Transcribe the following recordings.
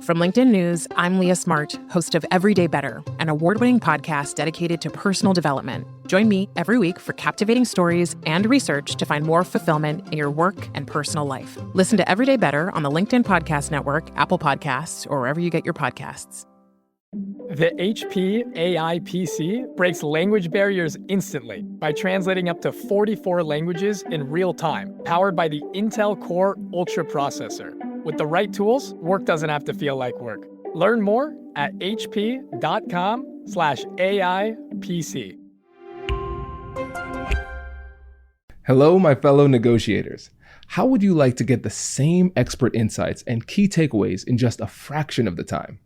From LinkedIn News, I'm Leah Smart, host of Everyday Better, an award-winning podcast dedicated to personal development. Join me every week for captivating stories and research to find more fulfillment in your work and personal life. Listen to Everyday Better on the LinkedIn Podcast Network, Apple Podcasts, or wherever you get your podcasts. The HP AI PC breaks language barriers instantly by translating up to 44 languages in real time, powered by the Intel Core Ultra processor. With the right tools, work doesn't have to feel like work. Learn more at hp.com/AI-PC. Hello, my fellow negotiators. How would you like to get the same expert insights and key takeaways in just a fraction of the time?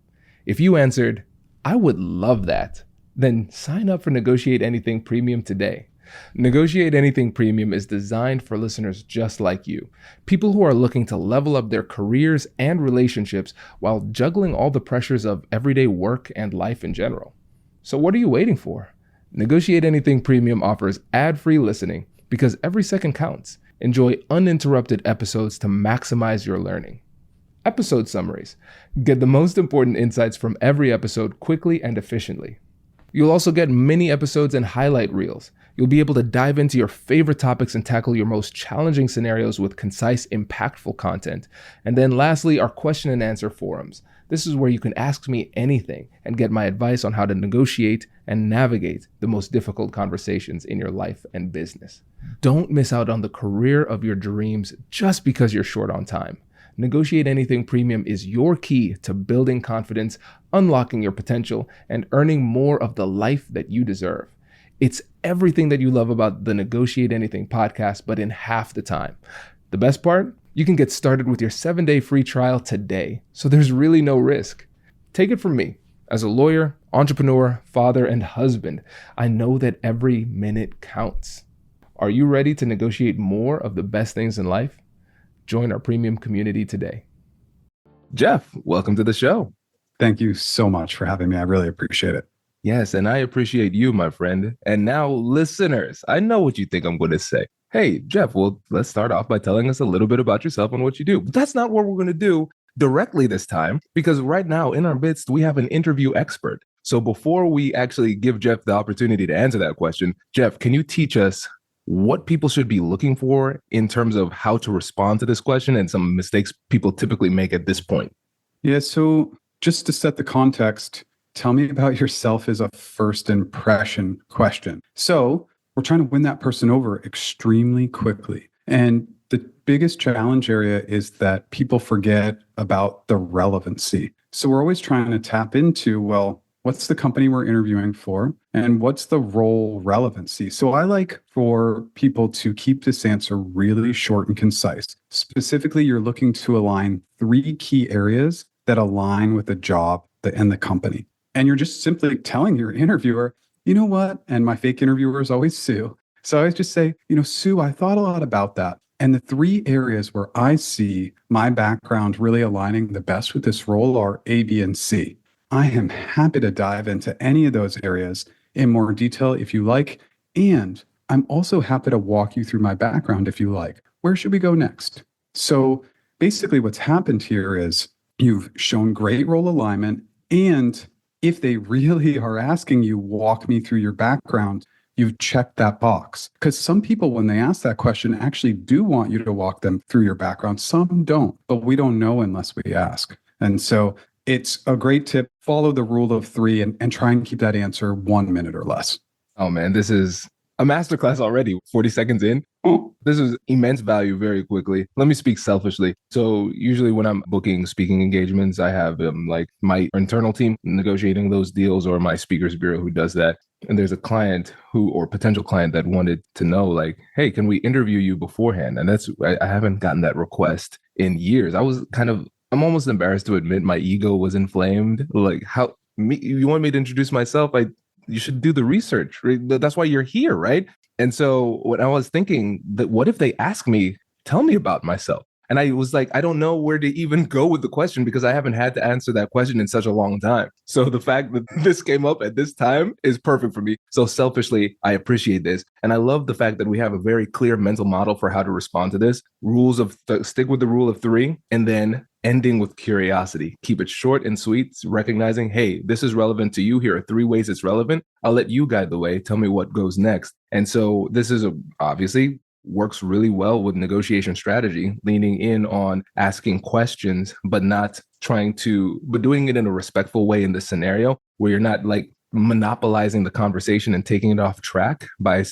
If you answered, I would love that, then sign up for Negotiate Anything Premium today. Negotiate Anything Premium is designed for listeners just like you, people who are looking to level up their careers and relationships while juggling all the pressures of everyday work and life in general. So what are you waiting for? Negotiate Anything Premium offers ad-free listening because every second counts. Enjoy uninterrupted episodes to maximize your learning. Episode summaries. Get the most important insights from every episode quickly and efficiently. You'll also get mini episodes and highlight reels. You'll be able to dive into your favorite topics and tackle your most challenging scenarios with concise, impactful content. And then lastly, our question and answer forums. This is where you can ask me anything and get my advice on how to negotiate and navigate the most difficult conversations in your life and business. Don't miss out on the career of your dreams just because you're short on time. Negotiate Anything Premium is your key to building confidence, unlocking your potential, and earning more of the life that you deserve. It's everything that you love about the Negotiate Anything podcast, but in half the time. The best part? You can get started with your 7-day free trial today, so there's really no risk. Take it from me. As a lawyer, entrepreneur, father, and husband, I know that every minute counts. Are you ready to negotiate more of the best things in life? Join our premium community today. Jeff, welcome to the show. Thank you so much for having me. I really appreciate it. Yes, and I appreciate you, my friend. And now, listeners, I know what you think I'm going to say. Hey, Jeff, well, let's start off by telling us a little bit about yourself and what you do. But that's not what we're going to do directly this time, because right now in our midst, we have an interview expert. So before we actually give Jeff the opportunity to answer that question, Jeff, can you teach us what people should be looking for in terms of how to respond to this question and some mistakes people typically make at this point? Yeah, so just to set the context, tell me about yourself is a first impression question. So we're trying to win that person over extremely quickly. And the biggest challenge area is that people forget about the relevancy. So we're always trying to tap into, well, what's the company we're interviewing for? And what's the role relevancy? So I like for people to keep this answer really short and concise. Specifically, you're looking to align 3 key areas that align with the job and the company. And you're just simply telling your interviewer, you know what? And my fake interviewer is always Sue. So I always just say, Sue, I thought a lot about that. And the 3 areas where I see my background really aligning the best with this role are A, B, and C. I am happy to dive into any of those areas in more detail if you like. And I'm also happy to walk you through my background if you like. Where should we go next? So basically what's happened here is you've shown great role alignment. And if they really are asking you, walk me through your background, you've checked that box. Because some people, when they ask that question, actually do want you to walk them through your background. Some don't, but we don't know unless we ask. And so it's a great tip. Follow the rule of 3 and try and keep that answer 1 minute or less. Oh man, this is a masterclass already. 40 seconds in. This is immense value very quickly. Let me speak selfishly. So usually when I'm booking speaking engagements, I have like my internal team negotiating those deals or my speakers bureau who does that. And there's a client or potential client that wanted to know like, hey, can we interview you beforehand? And I haven't gotten that request in years. I'm almost embarrassed to admit my ego was inflamed. Like, you want me to introduce myself? You should do the research. Right? That's why you're here, right? And so when I was thinking that, what if they ask me, tell me about myself? And I was like, I don't know where to even go with the question because I haven't had to answer that question in such a long time. So the fact that this came up at this time is perfect for me. So selfishly, I appreciate this. And I love the fact that we have a very clear mental model for how to respond to this. Stick with the rule of three, and then ending with curiosity. Keep it short and sweet, recognizing, hey, this is relevant to you. Here are 3 ways it's relevant. I'll let you guide the way. Tell me what goes next. And so this is obviously works really well with negotiation strategy, leaning in on asking questions, but doing it in a respectful way in the scenario where you're not like monopolizing the conversation and taking it off track by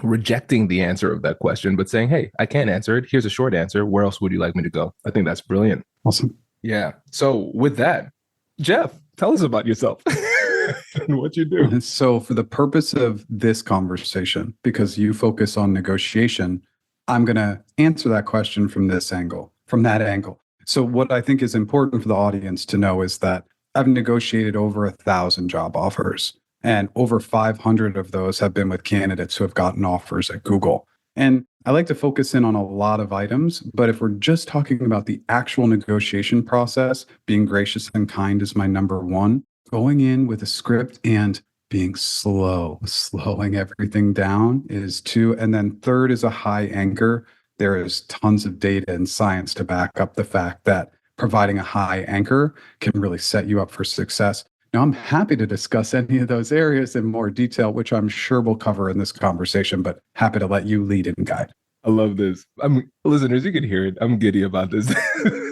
rejecting the answer of that question, but saying, hey, I can't answer it. Here's a short answer. Where else would you like me to go? I think that's brilliant. Awesome. Yeah. So with that, Jeff, tell us about yourself and what you do. And so for the purpose of this conversation, because you focus on negotiation, I'm going to answer that question from that angle. So what I think is important for the audience to know is that I've negotiated over 1,000 job offers, and over 500 of those have been with candidates who have gotten offers at Google. And I like to focus in on a lot of items, but if we're just talking about the actual negotiation process, being gracious and kind is my number one. Going in with a script and being slowing everything down is 2. And then 3rd is a high anchor. There is tons of data and science to back up the fact that providing a high anchor can really set you up for success. Now, I'm happy to discuss any of those areas in more detail, which I'm sure we'll cover in this conversation, but happy to let you lead and guide. I love this. Listeners, you can hear it. I'm giddy about this.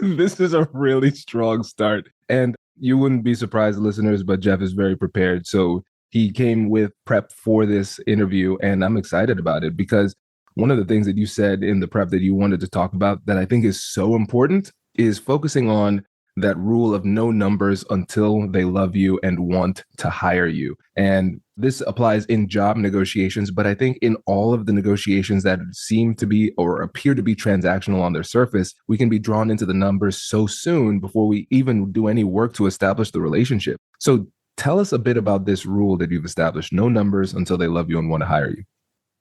This is a really strong start. And you wouldn't be surprised, listeners, but Jeff is very prepared. So he came with prep for this interview, and I'm excited about it because one of the things that you said in the prep that you wanted to talk about that I think is so important is focusing on that rule of no numbers until they love you and want to hire you. And this applies in job negotiations, but I think in all of the negotiations that seem to be or appear to be transactional on their surface, we can be drawn into the numbers so soon before we even do any work to establish the relationship. So tell us a bit about this rule that you've established, no numbers until they love you and want to hire you.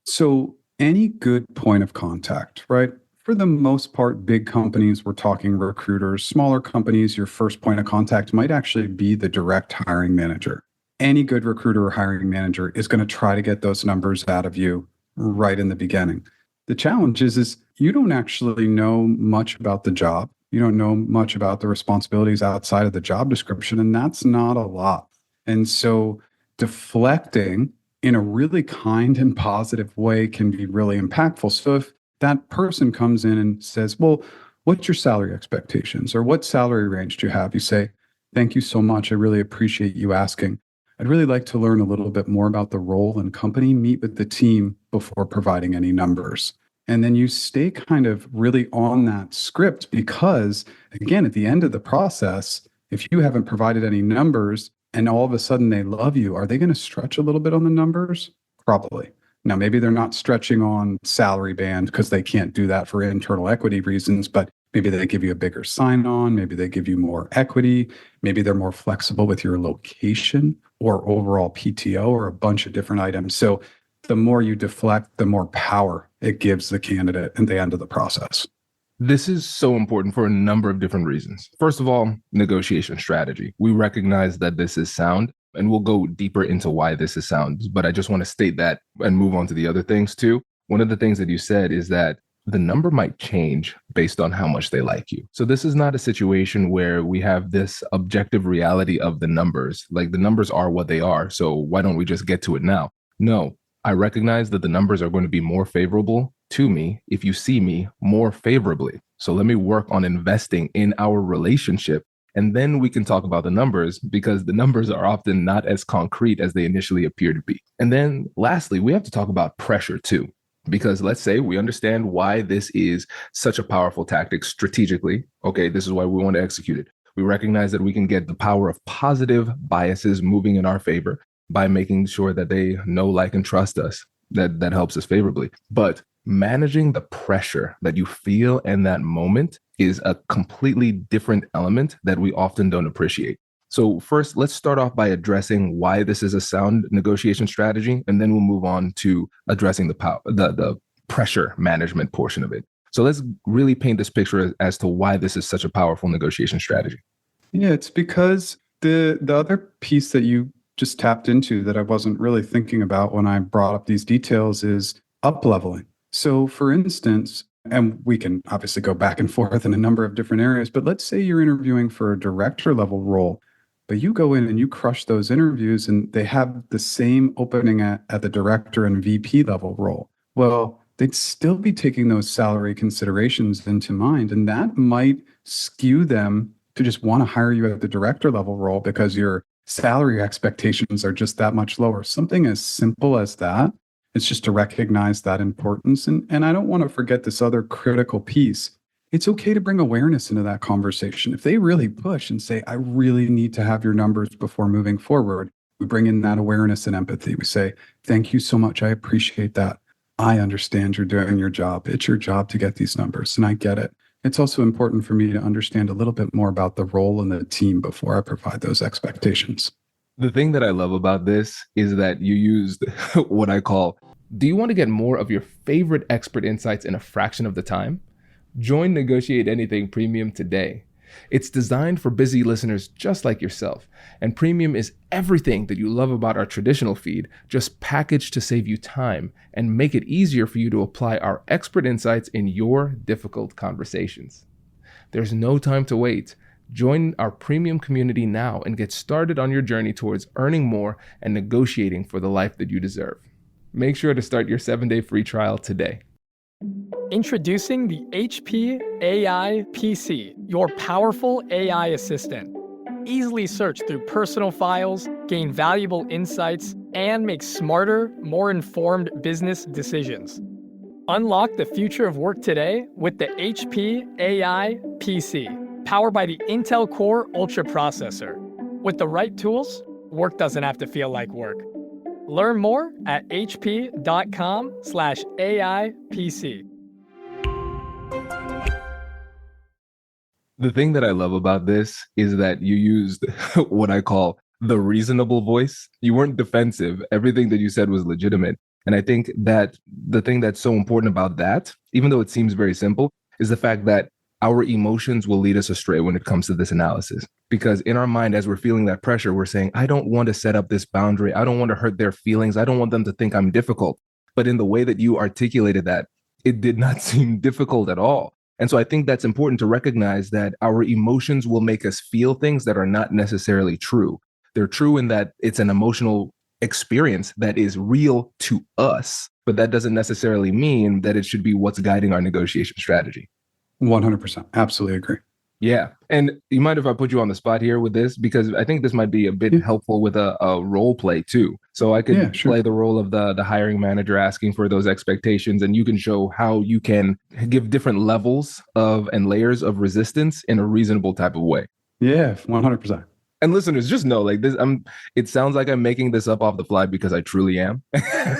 So any good point of contact, right? For the most part, big companies, we're talking recruiters. Smaller companies, your first point of contact might actually be the direct hiring manager. Any good recruiter or hiring manager is going to try to get those numbers out of you right in the beginning. The challenge is you don't actually know much about the job. You don't know much about the responsibilities outside of the job description, and that's not a lot. And so deflecting in a really kind and positive way can be really impactful. So if that person comes in and says, well, what's your salary expectations or what salary range do you have? You say, thank you so much. I really appreciate you asking. I'd really like to learn a little bit more about the role and company, meet with the team before providing any numbers. And then you stay kind of really on that script because, again, at the end of the process, if you haven't provided any numbers and all of a sudden they love you, are they going to stretch a little bit on the numbers? Probably. Now, maybe they're not stretching on salary band because they can't do that for internal equity reasons, but maybe they give you a bigger sign-on, maybe they give you more equity, maybe they're more flexible with your location or overall PTO or a bunch of different items. So the more you deflect, the more power it gives the candidate at the end of the process. This is so important for a number of different reasons. First of all, negotiation strategy. We recognize that this is sound, and we'll go deeper into why this is sound, but I just want to state that and move on to the other things too. One of the things that you said is that the number might change based on how much they like you. So this is not a situation where we have this objective reality of the numbers, like the numbers are what they are. So why don't we just get to it now? No, I recognize that the numbers are going to be more favorable to me if you see me more favorably. So let me work on investing in our relationship. And then we can talk about the numbers because the numbers are often not as concrete as they initially appear to be. And then lastly, we have to talk about pressure too, because let's say we understand why this is such a powerful tactic strategically. Okay, this is why we want to execute it. We recognize that we can get the power of positive biases moving in our favor by making sure that they know, like, and trust us. That helps us favorably. But managing the pressure that you feel in that moment is a completely different element that we often don't appreciate. So first, let's start off by addressing why this is a sound negotiation strategy, and then we'll move on to addressing the pressure management portion of it. So let's really paint this picture as to why this is such a powerful negotiation strategy. Yeah, it's because the other piece that you just tapped into that I wasn't really thinking about when I brought up these details is up-leveling. So for instance, and we can obviously go back and forth in a number of different areas, but let's say you're interviewing for a director level role, but you go in and you crush those interviews and they have the same opening at the director and VP level role. Well, they'd still be taking those salary considerations into mind, and that might skew them to just want to hire you at the director level role because your salary expectations are just that much lower. Something as simple as that. It's just to recognize that importance. And I don't want to forget this other critical piece. It's okay to bring awareness into that conversation. If they really push and say, I really need to have your numbers before moving forward, we bring in that awareness and empathy. We say, thank you so much. I appreciate that. I understand you're doing your job. It's your job to get these numbers, and I get it. It's also important for me to understand a little bit more about the role and the team before I provide those expectations. The thing that I love about this is that you used what I call, do you want to get more of your favorite expert insights in a fraction of the time? Join Negotiate Anything Premium today. It's designed for busy listeners just like yourself, and Premium is everything that you love about our traditional feed, just packaged to save you time and make it easier for you to apply our expert insights in your difficult conversations. There's no time to wait. Join our Premium community now and get started on your journey towards earning more and negotiating for the life that you deserve. Make sure to start your 7-day free trial today. Introducing the HP AI PC, your powerful AI assistant. Easily search through personal files, gain valuable insights, and make smarter, more informed business decisions. Unlock the future of work today with the HP AI PC, powered by the Intel Core Ultra processor. With the right tools, work doesn't have to feel like work. Learn more at hp.com/AIPC. The thing that I love about this is that you used what I call the reasonable voice. You weren't defensive. Everything that you said was legitimate. And I think that the thing that's so important about that, even though it seems very simple, is the fact that our emotions will lead us astray when it comes to this analysis. Because in our mind, as we're feeling that pressure, we're saying, I don't want to set up this boundary. I don't want to hurt their feelings. I don't want them to think I'm difficult. But in the way that you articulated that, it did not seem difficult at all. And so I think that's important to recognize that our emotions will make us feel things that are not necessarily true. They're true in that it's an emotional experience that is real to us, but that doesn't necessarily mean that it should be what's guiding our negotiation strategy. 100%. Absolutely agree. Yeah. And you mind if I put you on the spot here with this? Because I think this might be a bit helpful with a role play too. So I could play the role of the hiring manager asking for those expectations, and you can show how you can give different levels of and layers of resistance in a reasonable type of way. Yeah, 100%. And listeners, just know, like this, it sounds like I'm making this up off the fly because I truly am.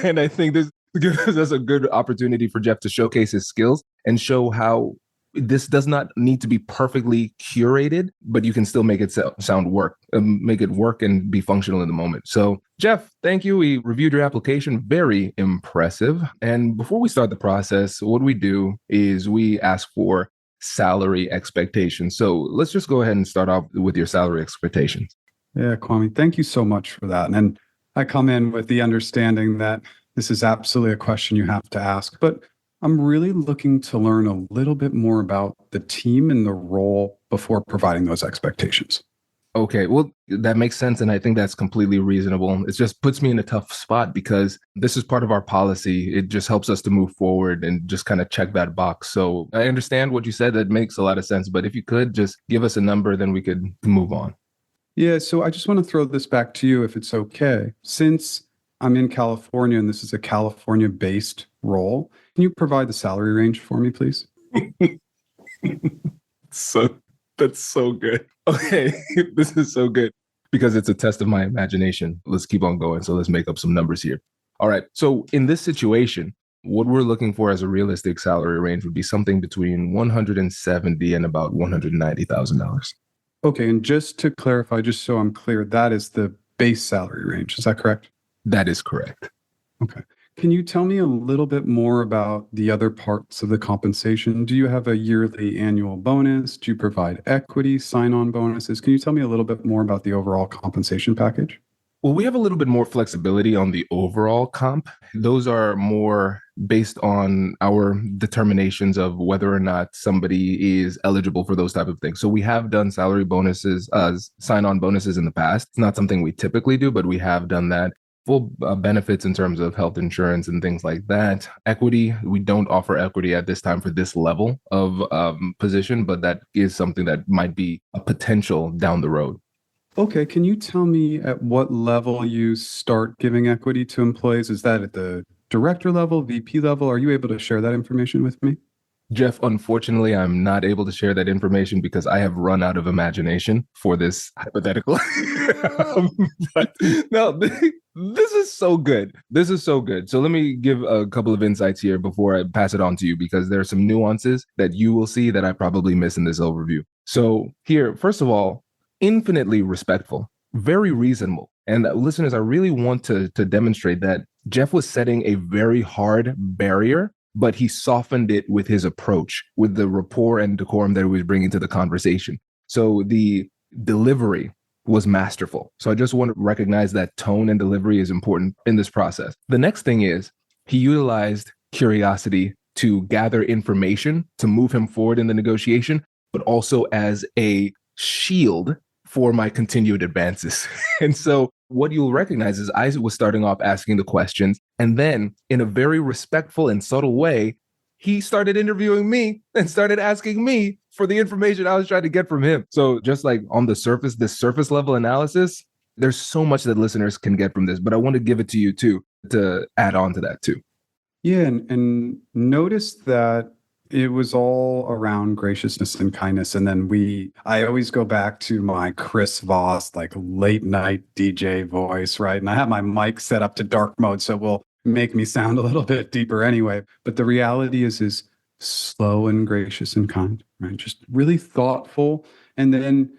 And I think this gives us a good opportunity for Jeff to showcase his skills and show how this does not need to be perfectly curated, but you can still make it make it work and be functional in the moment. So Jeff, thank you. We reviewed your application. Very impressive. And before we start the process, what we do is we ask for salary expectations. So let's just go ahead and start off with your salary expectations. Yeah, Kwame, thank you so much for that. And I come in with the understanding that this is absolutely a question you have to ask, but I'm really looking to learn a little bit more about the team and the role before providing those expectations. Okay, well, that makes sense. And I think that's completely reasonable. It just puts me in a tough spot because this is part of our policy. It just helps us to move forward and just kind of check that box. So I understand what you said. That makes a lot of sense. But if you could just give us a number, then we could move on. Yeah, so I just want to throw this back to you if it's okay. Since I'm in California and this is a California-based role, can you provide the salary range for me, please? That's so good. Okay, this is so good because it's a test of my imagination. Let's keep on going. So let's make up some numbers here. All right. So in this situation, what we're looking for as a realistic salary range would be something between $170,000 and about $190,000. Okay. And just to clarify, just so I'm clear, that is the base salary range. Is that correct? That is correct. Okay. Can you tell me a little bit more about the other parts of the compensation? Do you have a yearly annual bonus? Do you provide equity, sign-on bonuses? Can you tell me a little bit more about the overall compensation package? Well, we have a little bit more flexibility on the overall comp. Those are more based on our determinations of whether or not somebody is eligible for those type of things. So we have done salary bonuses, sign-on bonuses in the past. It's not something we typically do, but we have done that. Full benefits in terms of health insurance and things like that. Equity, we don't offer equity at this time for this level of position, but that is something that might be a potential down the road. Okay, can you tell me at what level you start giving equity to employees? Is that at the director level, VP level? Are you able to share that information with me? Jeff, unfortunately, I'm not able to share that information because I have run out of imagination for this hypothetical. But no, this is so good. This is so good. So let me give a couple of insights here before I pass it on to you, because there are some nuances that you will see that I probably miss in this overview. So here, first of all, infinitely respectful, very reasonable. And listeners, I really want to demonstrate that Jeff was setting a very hard barrier, but he softened it with his approach, with the rapport and decorum that he was bringing to the conversation. So the delivery was masterful. So I just want to recognize that tone and delivery is important in this process. The next thing is he utilized curiosity to gather information to move him forward in the negotiation, but also as a shield for my continued advances. And so what you'll recognize is I was starting off asking the questions, and then in a very respectful and subtle way, he started interviewing me and started asking me for the information I was trying to get from him. So just like on the surface, this surface level analysis, there's so much that listeners can get from this, but I want to give it to you too, to add on to that too. Yeah, and notice that it was all around graciousness and kindness. And then I always go back to my Chris Voss, like late night DJ voice, right? And I have my mic set up to dark mode, so it will make me sound a little bit deeper anyway. But the reality is slow and gracious and kind, right? Just really thoughtful. And then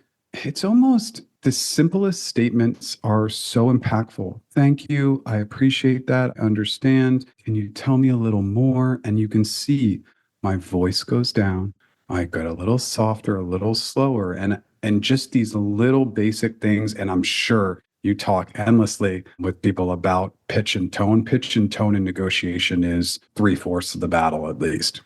it's almost the simplest statements are so impactful. Thank you. I appreciate that. I understand. Can you tell me a little more? And you can see my voice goes down. I get a little softer, a little slower, and just these little basic things. And I'm sure you talk endlessly with people about pitch and tone. Pitch and tone in negotiation is 3/4 of the battle, at least.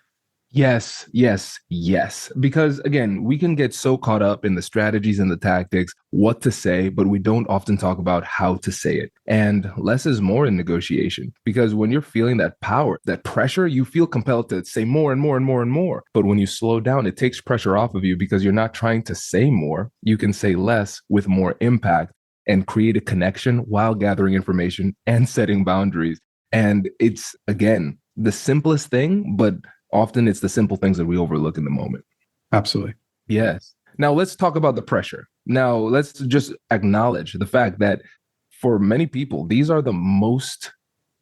Yes, yes, yes. Because again, we can get so caught up in the strategies and the tactics, what to say, but we don't often talk about how to say it. And less is more in negotiation, because when you're feeling that power, that pressure, you feel compelled to say more and more and more and more. But when you slow down, it takes pressure off of you because you're not trying to say more. You can say less with more impact and create a connection while gathering information and setting boundaries. And it's, again, the simplest thing, but often it's the simple things that we overlook in the moment. Absolutely. Yes. Now let's talk about the pressure. Now let's just acknowledge the fact that for many people, these are the most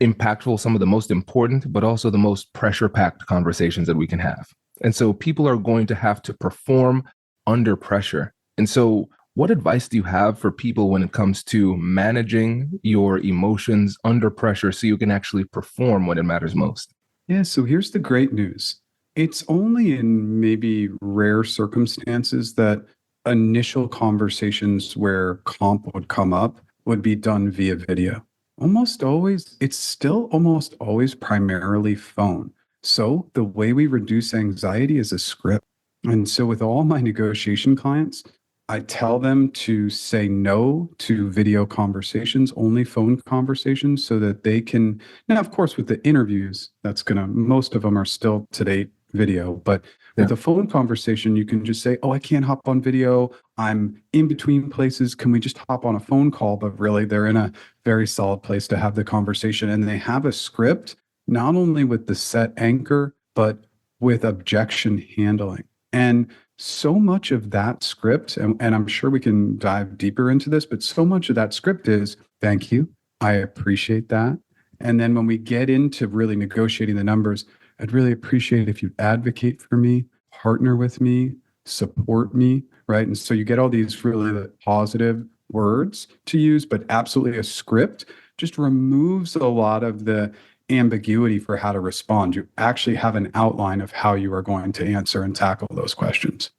impactful, some of the most important, but also the most pressure-packed conversations that we can have. And so people are going to have to perform under pressure. And so what advice do you have for people when it comes to managing your emotions under pressure so you can actually perform when it matters most? Yeah, so here's the great news. It's only in maybe rare circumstances that initial conversations where comp would come up would be done via video. Almost always, it's still almost always primarily phone. So the way we reduce anxiety is a script. And so with all my negotiation clients, I tell them to say no to video conversations, only phone conversations, so that they can. Now, of course, with the interviews, most of them are still to date video, but with a phone conversation, you can just say, oh, I can't hop on video. I'm in between places. Can we just hop on a phone call? But really, they're in a very solid place to have the conversation. And they have a script, not only with the set anchor, but with objection handling. And so much of that script, and I'm sure we can dive deeper into this, but so much of that script is, thank you, I appreciate that. And then when we get into really negotiating the numbers, I'd really appreciate if you advocate for me, partner with me, support me, right? And so you get all these really positive words to use, but absolutely a script just removes a lot of the ambiguity for how to respond. You actually have an outline of how you are going to answer and tackle those questions.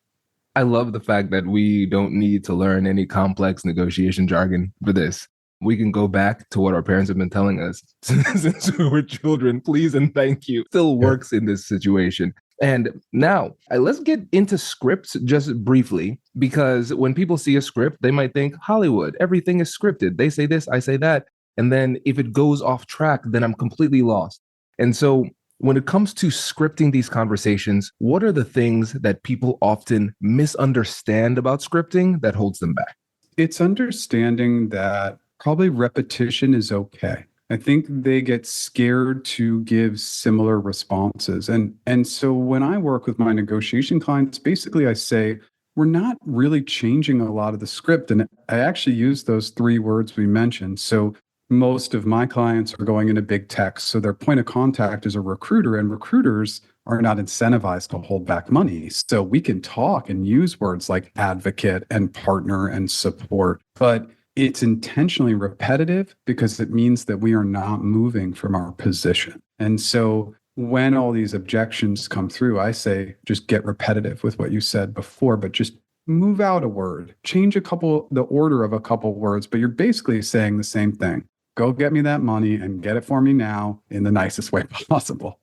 I love the fact that we don't need to learn any complex negotiation jargon for this. We can go back to what our parents have been telling us since we were children. Please and thank you. Still works in this situation. And now let's get into scripts just briefly, because when people see a script, they might think Hollywood, everything is scripted. They say this, I say that. And then if it goes off track, then I'm completely lost. And so when it comes to scripting these conversations, what are the things that people often misunderstand about scripting that holds them back? It's understanding that probably repetition is okay. I think they get scared to give similar responses. And so when I work with my negotiation clients, basically I say, we're not really changing a lot of the script. And I actually use those 3 words we mentioned. So most of my clients are going into big tech. So their point of contact is a recruiter, and recruiters are not incentivized to hold back money. So we can talk and use words like advocate and partner and support, but it's intentionally repetitive because it means that we are not moving from our position. And so when all these objections come through, I say, just get repetitive with what you said before, but just move out a word, change the order of a couple words, but you're basically saying the same thing. Go get me that money and get it for me now in the nicest way possible.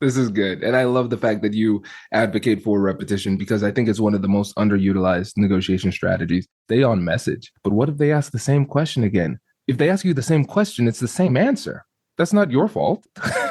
This is good. And I love the fact that you advocate for repetition, because I think it's one of the most underutilized negotiation strategies. Stay on message. But what if they ask the same question again? If they ask you the same question, it's the same answer. That's not your fault.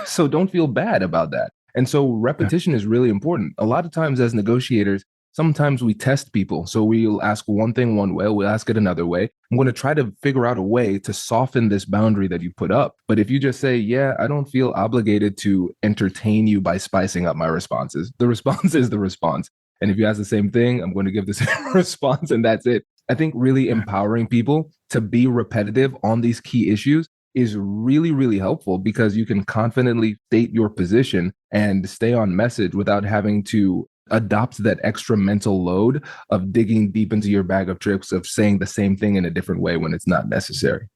So don't feel bad about that. And so repetition is really important. A lot of times as negotiators, sometimes we test people. So we'll ask one thing one way, we'll ask it another way. I'm going to try to figure out a way to soften this boundary that you put up. But if you just say, yeah, I don't feel obligated to entertain you by spicing up my responses, the response is the response. And if you ask the same thing, I'm going to give the same response, and that's it. I think really empowering people to be repetitive on these key issues is really, really helpful, because you can confidently state your position and stay on message without having to adopt that extra mental load of digging deep into your bag of tricks, of saying the same thing in a different way when it's not necessary.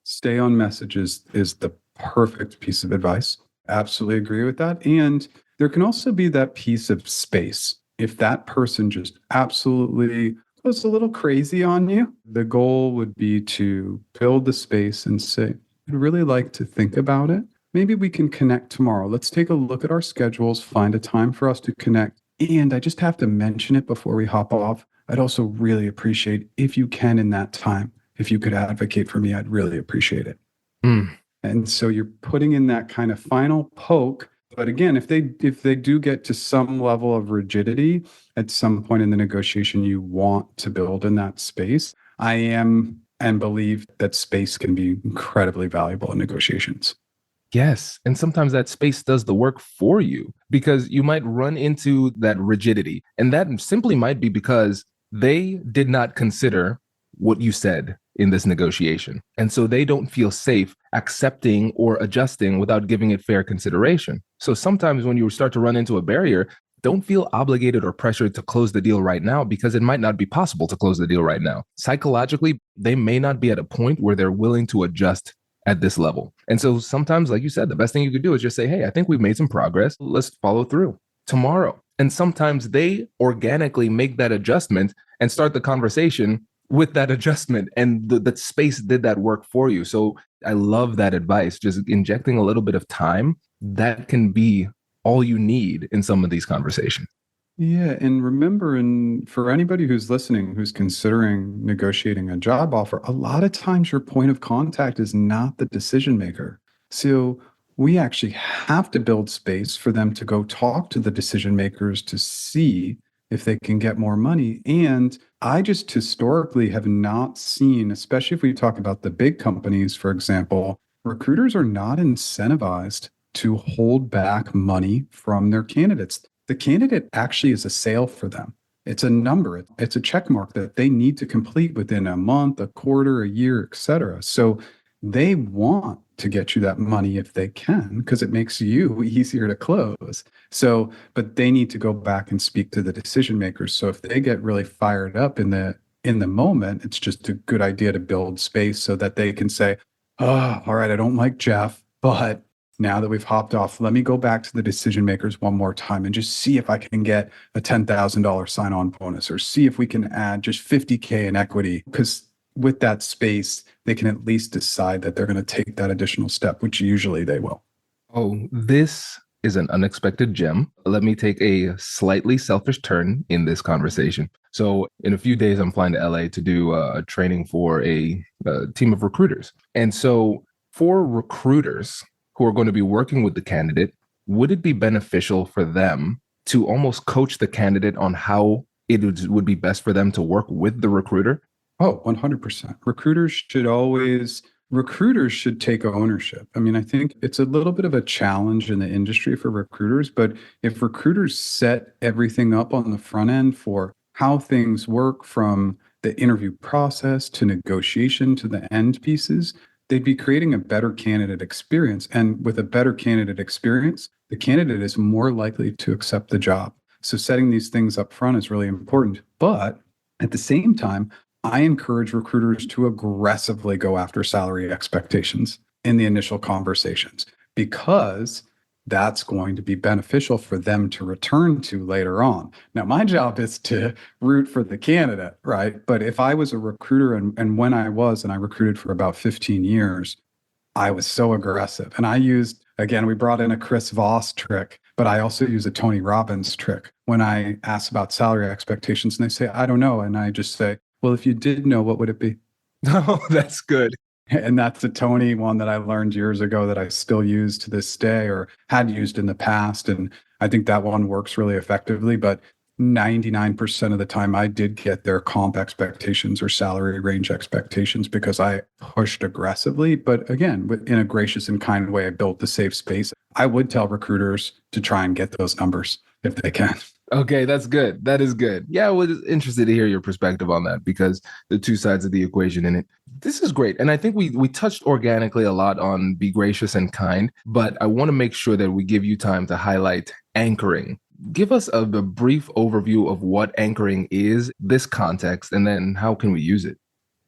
Stay on message is the perfect piece of advice. Absolutely agree with that. And there can also be that piece of space. If that person just absolutely goes a little crazy on you, the goal would be to build the space and say, I'd really like to think about it. Maybe we can connect tomorrow. Let's take a look at our schedules, find a time for us to connect. And I just have to mention it before we hop off. I'd also really appreciate if you can, in that time, if you could advocate for me, I'd really appreciate it. And so you're putting in that kind of final poke. But again, if they do get to some level of rigidity at some point in the negotiation, you want to build in that space. I am and believe that space can be incredibly valuable in negotiations. Yes. And sometimes that space does the work for you, because you might run into that rigidity. And that simply might be because they did not consider what you said in this negotiation. And so they don't feel safe accepting or adjusting without giving it fair consideration. So sometimes when you start to run into a barrier, don't feel obligated or pressured to close the deal right now, because it might not be possible to close the deal right now. Psychologically, they may not be at a point where they're willing to adjust at this level. And so sometimes, like you said, the best thing you could do is just say, hey, I think we've made some progress. Let's follow through tomorrow. And sometimes they organically make that adjustment and start the conversation with that adjustment. And the space did that work for you. So I love that advice. Just injecting a little bit of time, that can be all you need in some of these conversations. Yeah. And remember, and for anybody who's listening, who's considering negotiating a job offer, a lot of times your point of contact is not the decision maker. So we actually have to build space for them to go talk to the decision makers to see if they can get more money. And I just historically have not seen, especially if we talk about the big companies, for example, recruiters are not incentivized to hold back money from their candidates. The candidate actually is a sale for them. It's a number, it's a check mark that they need to complete within a month, a quarter, a year, et cetera. So they want to get you that money if they can, because it makes you easier to close. So, but they need to go back and speak to the decision makers. So if they get really fired up in the moment, it's just a good idea to build space so that they can say, oh, all right, I don't like Jeff, but now that we've hopped off, let me go back to the decision makers one more time and just see if I can get a $10,000 sign-on bonus, or see if we can add just 50K in equity. Because with that space, they can at least decide that they're going to take that additional step, which usually they will. Oh, this is an unexpected gem. Let me take a slightly selfish turn in this conversation. So in a few days, I'm flying to LA to do a training for a team of recruiters. And so for recruiters who are going to be working with the candidate, would it be beneficial for them to almost coach the candidate on how it would be best for them to work with the recruiter? Oh, 100%. Recruiters should take ownership. I mean, I think it's a little bit of a challenge in the industry for recruiters, but if recruiters set everything up on the front end for how things work, from the interview process to negotiation to the end pieces, they'd be creating a better candidate experience. And with a better candidate experience, the candidate is more likely to accept the job. So setting these things up front is really important. But at the same time, I encourage recruiters to aggressively go after salary expectations in the initial conversations, because that's going to be beneficial for them to return to later on. Now, my job is to root for the candidate, right? But if I was a recruiter, and when I recruited for about 15 years, I was so aggressive. And we brought in a Chris Voss trick, but I also use a Tony Robbins trick. When I ask about salary expectations and they say, I don't know. And I just say, well, if you did know, what would it be? Oh, that's good. And that's a Tony one that I learned years ago that I still use to this day, or had used in the past. And I think that one works really effectively. But 99% of the time, I did get their comp expectations or salary range expectations because I pushed aggressively. But again, in a gracious and kind way, I built the safe space. I would tell recruiters to try and get those numbers if they can. Okay, that's good. That is good. Yeah, I was interested to hear your perspective on that, because the two sides of the equation in it. This is great. And I think we touched organically a lot on be gracious and kind, but I want to make sure that we give you time to highlight anchoring. Give us a brief overview of what anchoring is, this context, and then how can we use it?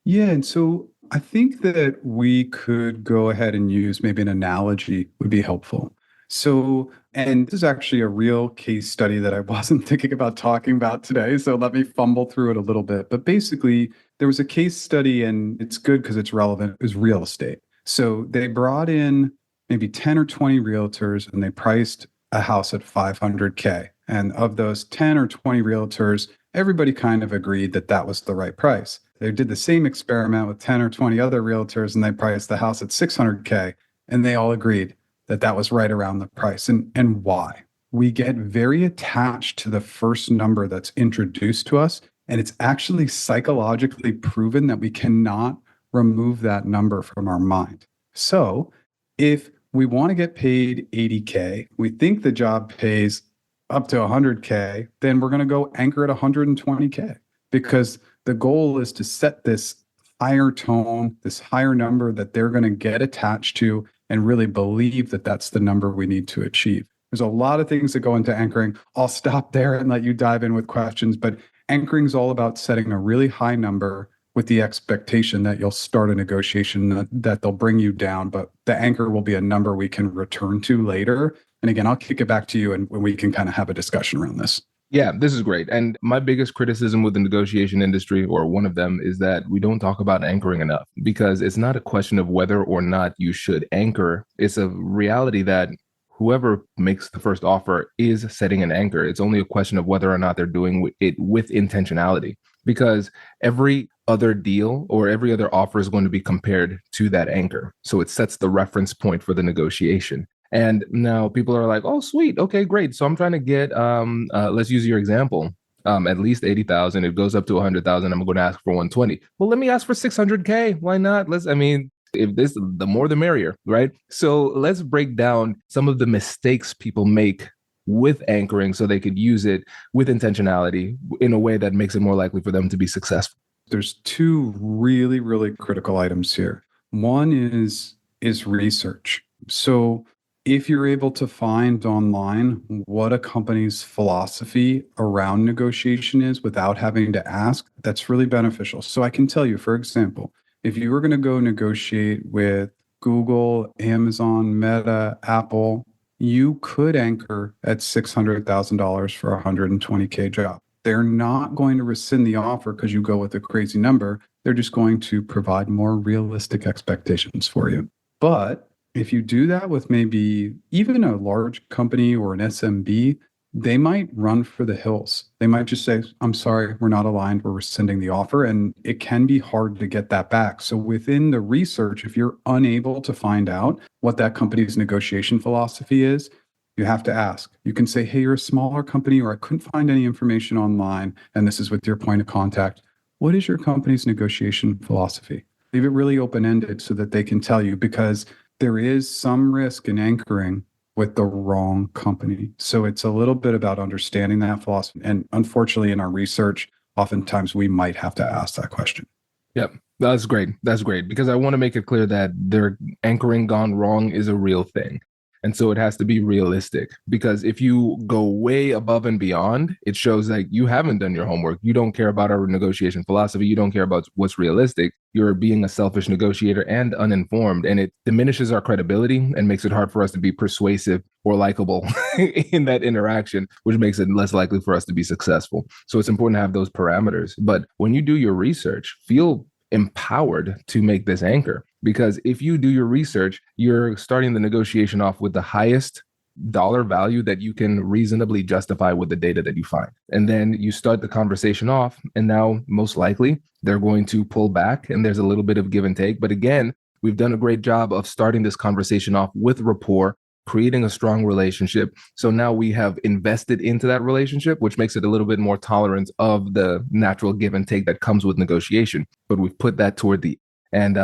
Yeah, and so I think that we could go ahead and use maybe an analogy would be helpful. So, and this is actually a real case study that I wasn't thinking about talking about today. So let me fumble through it a little bit. But basically, there was a case study, and it's good because it's relevant. It was real estate. So they brought in maybe 10 or 20 realtors, and they priced a house at 500K. And of those 10 or 20 realtors, everybody kind of agreed that that was the right price. They did the same experiment with 10 or 20 other realtors, and they priced the house at 600K, and they all agreed that that was right around the price. And why? We get very attached to the first number that's introduced to us, and it's actually psychologically proven that we cannot remove that number from our mind. So if we want to get paid 80K, we think the job pays up to 100K, then we're going to go anchor at 120K, because the goal is to set this higher tone, this higher number that they're going to get attached to and really believe that that's the number we need to achieve. There's a lot of things that go into anchoring. I'll stop there and let you dive in with questions, but anchoring is all about setting a really high number with the expectation that you'll start a negotiation that they'll bring you down, but the anchor will be a number we can return to later. And again, I'll kick it back to you and we can kind of have a discussion around this. Yeah, this is great. And my biggest criticism with the negotiation industry, or one of them, is that we don't talk about anchoring enough, because it's not a question of whether or not you should anchor. It's a reality that whoever makes the first offer is setting an anchor. It's only a question of whether or not they're doing it with intentionality, because every other deal or every other offer is going to be compared to that anchor. So it sets the reference point for the negotiation. And now people are like, oh, sweet. Okay, great. So I'm trying to get, let's use your example, at least 80,000. It goes up to 100,000. I'm going to ask for 120. Well, let me ask for 600K. Why not? If this, the more the merrier, right? So let's break down some of the mistakes people make with anchoring so they could use it with intentionality in a way that makes it more likely for them to be successful. There's two really, really critical items here. One is research. So if you're able to find online what a company's philosophy around negotiation is without having to ask, that's really beneficial. So I can tell you, for example, if you were going to go negotiate with Google, Amazon, Meta, Apple, you could anchor at $600,000 for a 120K job. They're not going to rescind the offer because you go with a crazy number. They're just going to provide more realistic expectations for you. But if you do that with maybe even a large company or an SMB, they might run for the hills. They might just say, I'm sorry, we're not aligned, we're rescinding the offer. And it can be hard to get that back. So within the research, if you're unable to find out what that company's negotiation philosophy is, you have to ask. You can say, hey, you're a smaller company, or I couldn't find any information online, and this is with your point of contact. What is your company's negotiation philosophy? Leave it really open-ended so that they can tell you, because there is some risk in anchoring with the wrong company. So it's a little bit about understanding that philosophy. And unfortunately, in our research, oftentimes we might have to ask that question. Yep. That's great. That's great. Because I want to make it clear that their anchoring gone wrong is a real thing. And so it has to be realistic, because if you go way above and beyond, it shows that you haven't done your homework. You don't care about our negotiation philosophy. You don't care about what's realistic. You're being a selfish negotiator and uninformed, and it diminishes our credibility and makes it hard for us to be persuasive or likable in that interaction, which makes it less likely for us to be successful. So it's important to have those parameters. But when you do your research, feel empowered to make this anchor, because if you do your research, you're starting the negotiation off with the highest dollar value that you can reasonably justify with the data that you find. And then you start the conversation off, and now most likely they're going to pull back, and there's a little bit of give and take. But again, we've done a great job of starting this conversation off with rapport, creating a strong relationship. So now we have invested into that relationship, which makes it a little bit more tolerant of the natural give and take that comes with negotiation. But we've put that toward the and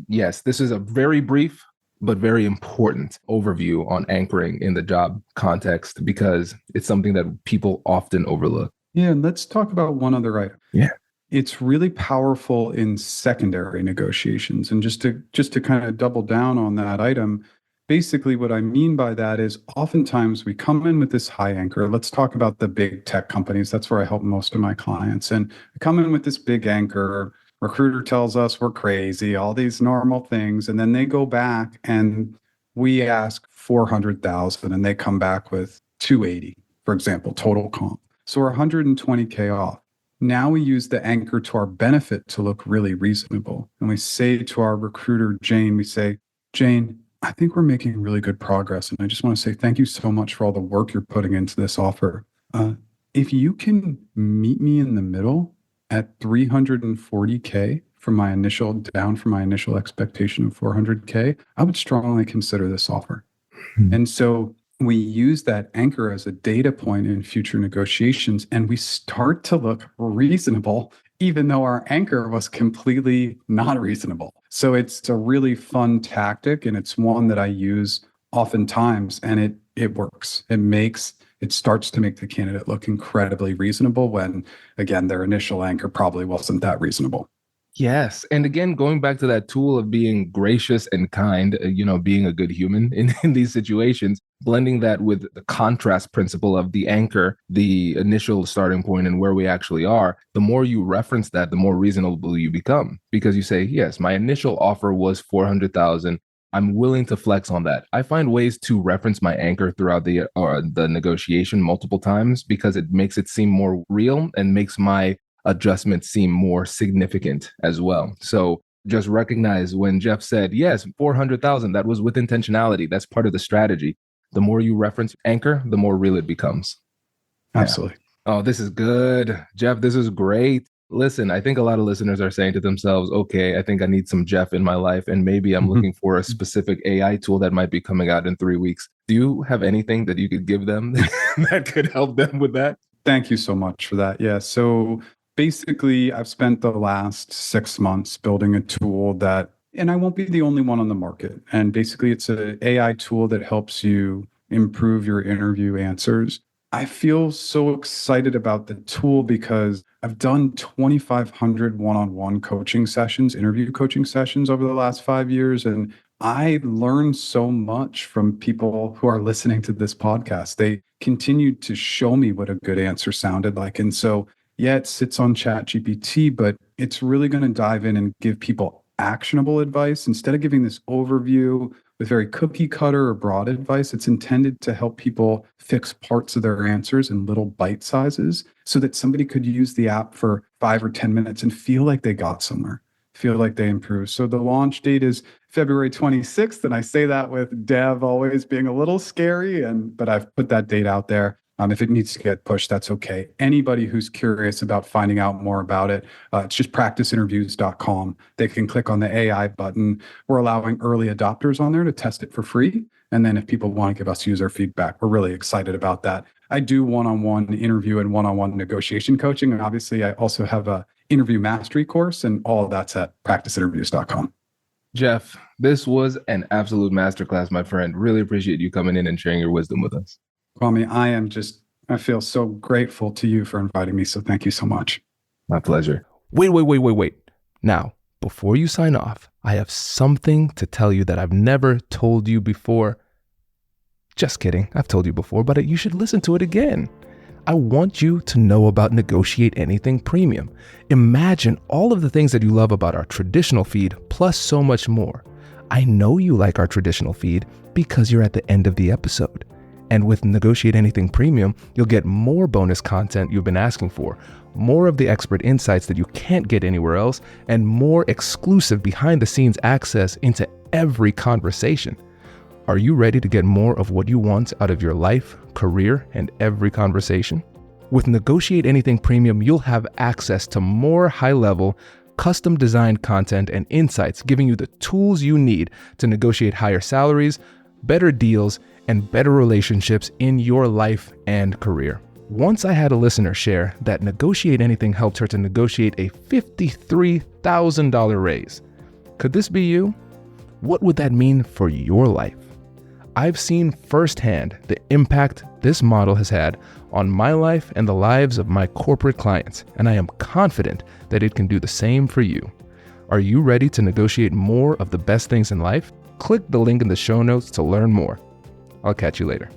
yes, this is a very brief but very important overview on anchoring in the job context, because it's something that people often overlook. Yeah, and let's talk about one other item. Yeah. It's really powerful in secondary negotiations. And just to kind of double down on that item, basically what I mean by that is oftentimes we come in with this high anchor. Let's talk about the big tech companies. That's where I help most of my clients. And we come in with this big anchor. Recruiter tells us we're crazy, all these normal things. And then they go back and we ask 400,000 and they come back with 280, for example, total comp. So we're 120K off. Now we use the anchor to our benefit to look really reasonable. And we say to our recruiter, Jane, we say, Jane, I think we're making really good progress. And I just want to say thank you so much for all the work you're putting into this offer. If you can meet me in the middle at 340K from my initial expectation of 400K, I would strongly consider this offer. And so we use that anchor as a data point in future negotiations, and we start to look reasonable, even though our anchor was completely not reasonable. So it's a really fun tactic, and it's one that I use oftentimes, and it works. It starts to make the candidate look incredibly reasonable when, again, their initial anchor probably wasn't that reasonable. Yes. And again, going back to that tool of being gracious and kind, being a good human in these situations, blending that with the contrast principle of the anchor, the initial starting point and where we actually are, the more you reference that, the more reasonable you become, because you say, yes, my initial offer was 400,000. I'm willing to flex on that. I find ways to reference my anchor throughout the negotiation multiple times, because it makes it seem more real and makes my adjustments seem more significant as well. So just recognize when Jeff said, yes, 400,000, that was with intentionality. That's part of the strategy. The more you reference anchor, the more real it becomes. Absolutely. Yeah. Oh, this is good. Jeff, this is great. Listen, I think a lot of listeners are saying to themselves, okay, I think I need some Jeff in my life, and maybe I'm looking for a specific AI tool that might be coming out in 3 weeks. Do you have anything that you could give them that could help them with that? Thank you so much for that. Yeah. So basically, I've spent the last 6 months building a tool that, and I won't be the only one on the market. And basically, it's an AI tool that helps you improve your interview answers. I feel so excited about the tool because I've done 2,500 one-on-one coaching sessions, interview coaching sessions over the last 5 years. And I learned so much from people who are listening to this podcast. They continued to show me what a good answer sounded like. And so, yeah, it sits on ChatGPT, but it's really going to dive in and give people actionable advice. Instead of giving this overview with very cookie cutter or broad advice, it's intended to help people fix parts of their answers in little bite sizes so that somebody could use the app for 5 or 10 minutes and feel like they got somewhere, feel like they improved. So the launch date is February 26th. And I say that with dev always being a little scary, but I've put that date out there. If it needs to get pushed, that's okay. Anybody who's curious about finding out more about it, it's just practiceinterviews.com. They can click on the AI button. We're allowing early adopters on there to test it for free. And then if people want to give us user feedback, we're really excited about that. I do one-on-one interview and one-on-one negotiation coaching. And obviously, I also have a interview mastery course, and all of that's at practiceinterviews.com. Jeff, this was an absolute masterclass, my friend. Really appreciate you coming in and sharing your wisdom with us. Kwame, I feel so grateful to you for inviting me. So thank you so much. My pleasure. Wait. Now, before you sign off, I have something to tell you that I've never told you before. Just kidding. I've told you before, but you should listen to it again. I want you to know about Negotiate Anything Premium. Imagine all of the things that you love about our traditional feed, plus so much more. I know you like our traditional feed because you're at the end of the episode. And with Negotiate Anything Premium, you'll get more bonus content you've been asking for, more of the expert insights that you can't get anywhere else, and more exclusive behind-the-scenes access into every conversation. Are you ready to get more of what you want out of your life, career, and every conversation? With Negotiate Anything Premium, you'll have access to more high-level, custom-designed content and insights, giving you the tools you need to negotiate higher salaries, better deals, and better relationships in your life and career. Once I had a listener share that Negotiate Anything helped her to negotiate a $53,000 raise. Could this be you? What would that mean for your life? I've seen firsthand the impact this model has had on my life and the lives of my corporate clients, and I am confident that it can do the same for you. Are you ready to negotiate more of the best things in life? Click the link in the show notes to learn more. I'll catch you later.